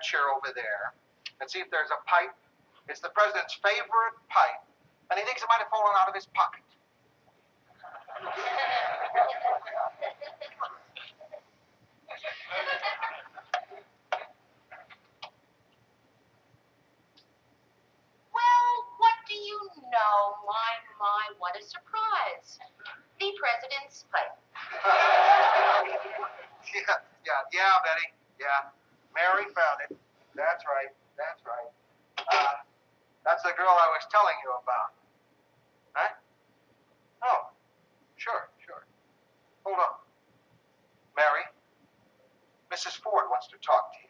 chair over there and see if there's a pipe. It's the president's favorite pipe, and he thinks it might have fallen out of his pocket. Well, what do you know? My, what a surprise. The president's pipe. Yeah, Betty. Yeah. Mary found it. That's right. That's right. That's the girl I was telling you about. Huh? Oh, sure. Hold on. Mary, Mrs. Ford wants to talk to you.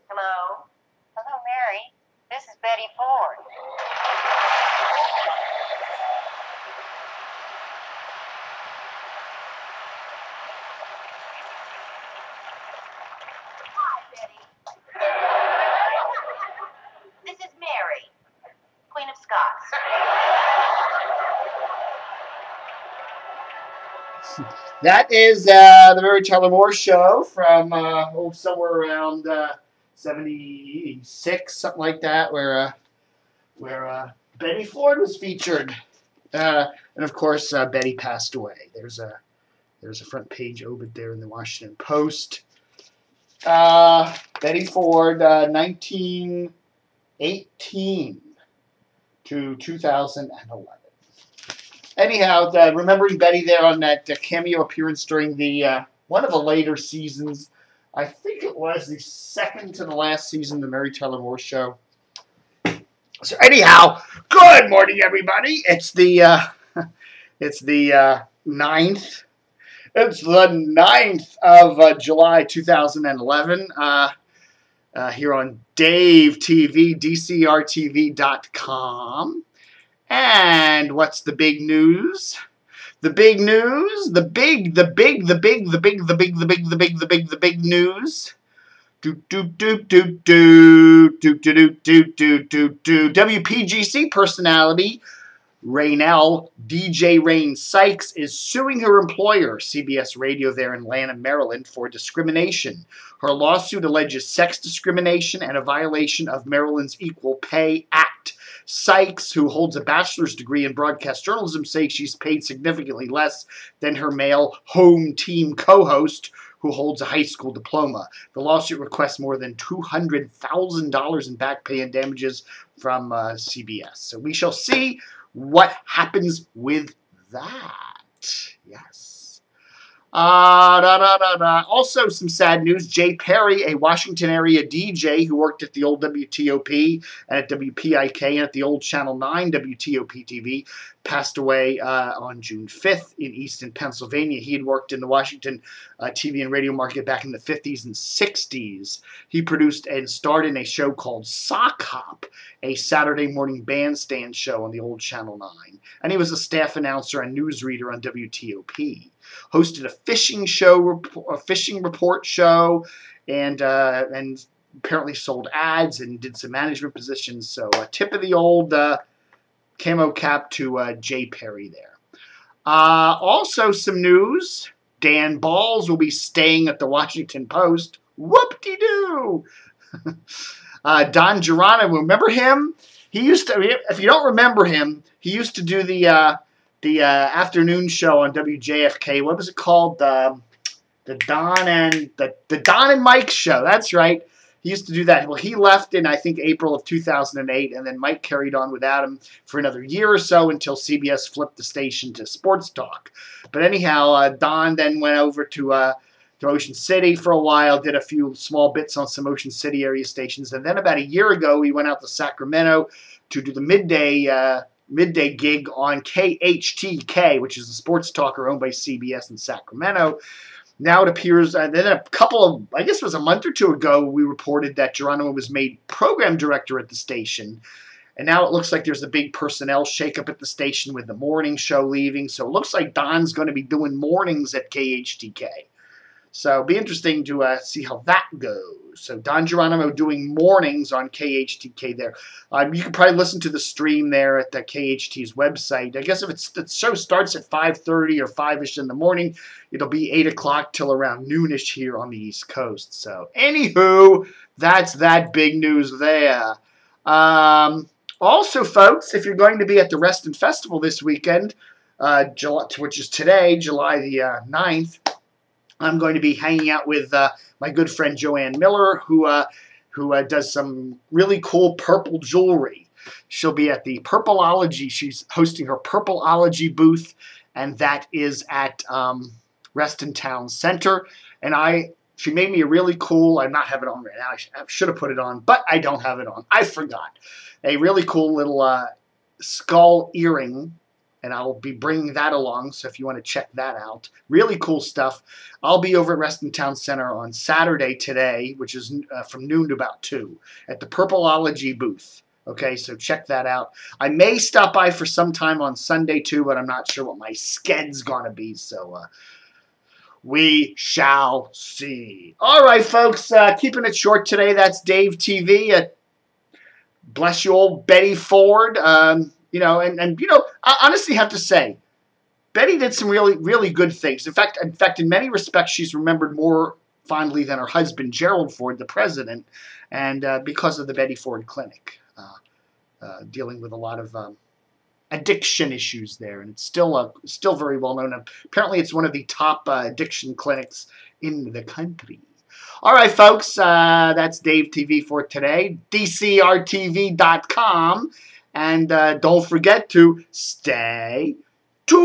Hello? Hello, Mary. This is Betty Ford. Hi, Betty. This is Mary, Queen of Scots. That is the Mary Tyler Moore Show from somewhere around 76, something like that, where Betty Ford was featured, and of course Betty passed away. There's a front page obit there in the Washington Post. Betty Ford, 1918 to 2011. Anyhow, remembering Betty there on that cameo appearance during the one of the later seasons. I think it was the second to the last season of the Mary Tyler Moore Show. So anyhow, good morning, everybody. It's the 9th. It's the 9th of July 2011. Here on Dave TV, DCRTV.com. And what's the big news? The big news, the big news. WPGC personality Rane, DJ Rane Sykes, is suing her employer, CBS Radio there in Atlanta, Maryland, for discrimination. Her lawsuit alleges sex discrimination and a violation of Maryland's Equal Pay Act. Sykes, who holds a bachelor's degree in broadcast journalism, says she's paid significantly less than her male home team co-host, who holds a high school diploma. The lawsuit requests more than $200,000 in back pay and damages from CBS. So we shall see what happens with that. Yes. Also, some sad news. Jay Perri, a Washington area DJ who worked at the old WTOP and at WPIK and at the old Channel 9 WTOP TV, passed away on June 5th in Easton, Pennsylvania. He had worked in the Washington TV and radio market back in the 50s and 60s. He produced and starred in a show called Sock Hop, a Saturday morning bandstand show on the old Channel 9. And he was a staff announcer and newsreader on WTOP. Hosted a fishing show, a fishing report show, and apparently sold ads and did some management positions. So a tip of the old camo cap to Jay Perri there. Also some news. Dan Balls will be staying at the Washington Post. Whoop-de-doo! Don Geronimo, remember him? He used to, if you don't remember him, he used to do the afternoon show on WJFK. What was it called? The Don and Mike show. That's right. He used to do that. Well, he left in, I think, April of 2008, and then Mike carried on without him for another year or so until CBS flipped the station to Sports Talk. But anyhow, Don then went over to Ocean City for a while, did a few small bits on some Ocean City area stations, and then about a year ago, he went out to Sacramento to do the midday gig on KHTK, which is a sports talker owned by CBS in Sacramento. Now it appears, then a couple of, I guess it was a month or two ago, we reported that Geronimo was made program director at the station. And now it looks like there's a big personnel shakeup at the station with the morning show leaving. So it looks like Don's going to be doing mornings at KHTK. So it'll be interesting to see how that goes. So Don Geronimo doing mornings on KHTK there. You can probably listen to the stream there at the KHT's website. I guess if the show starts at 5:30 or 5-ish in the morning, it'll be 8 o'clock till around noonish here on the East Coast. So anywho, that's that big news there. Also, folks, if you're going to be at the Reston Festival this weekend, which is today, July the 9th, I'm going to be hanging out with my good friend Joanne Miller, who does some really cool purple jewelry. She'll be at the Purpleology. She's hosting her Purpleology booth, and that is at Reston Town Center. And she made me a really cool, I'm not having it on right now, I should have put it on, but I don't have it on. I forgot. A really cool little skull earring, and I'll be bringing that along, so if you want to check that out. Really cool stuff. I'll be over at Reston Town Center on Saturday today, which is from noon to about 2, at the Purpleology booth. Okay, so check that out. I may stop by for some time on Sunday too, but I'm not sure what my sked's going to be, so we shall see. All right, folks, keeping it short today. That's Dave TV. Bless you, old Betty Ford. You know, and you know, I honestly have to say, Betty did some really, really good things. In fact, in many respects, she's remembered more fondly than her husband, Gerald Ford, the president, and because of the Betty Ford Clinic, dealing with a lot of addiction issues there, and it's still very well known. Apparently, it's one of the top addiction clinics in the country. All right, folks, that's Dave TV for today. DCRTV.com. And don't forget to stay tuned.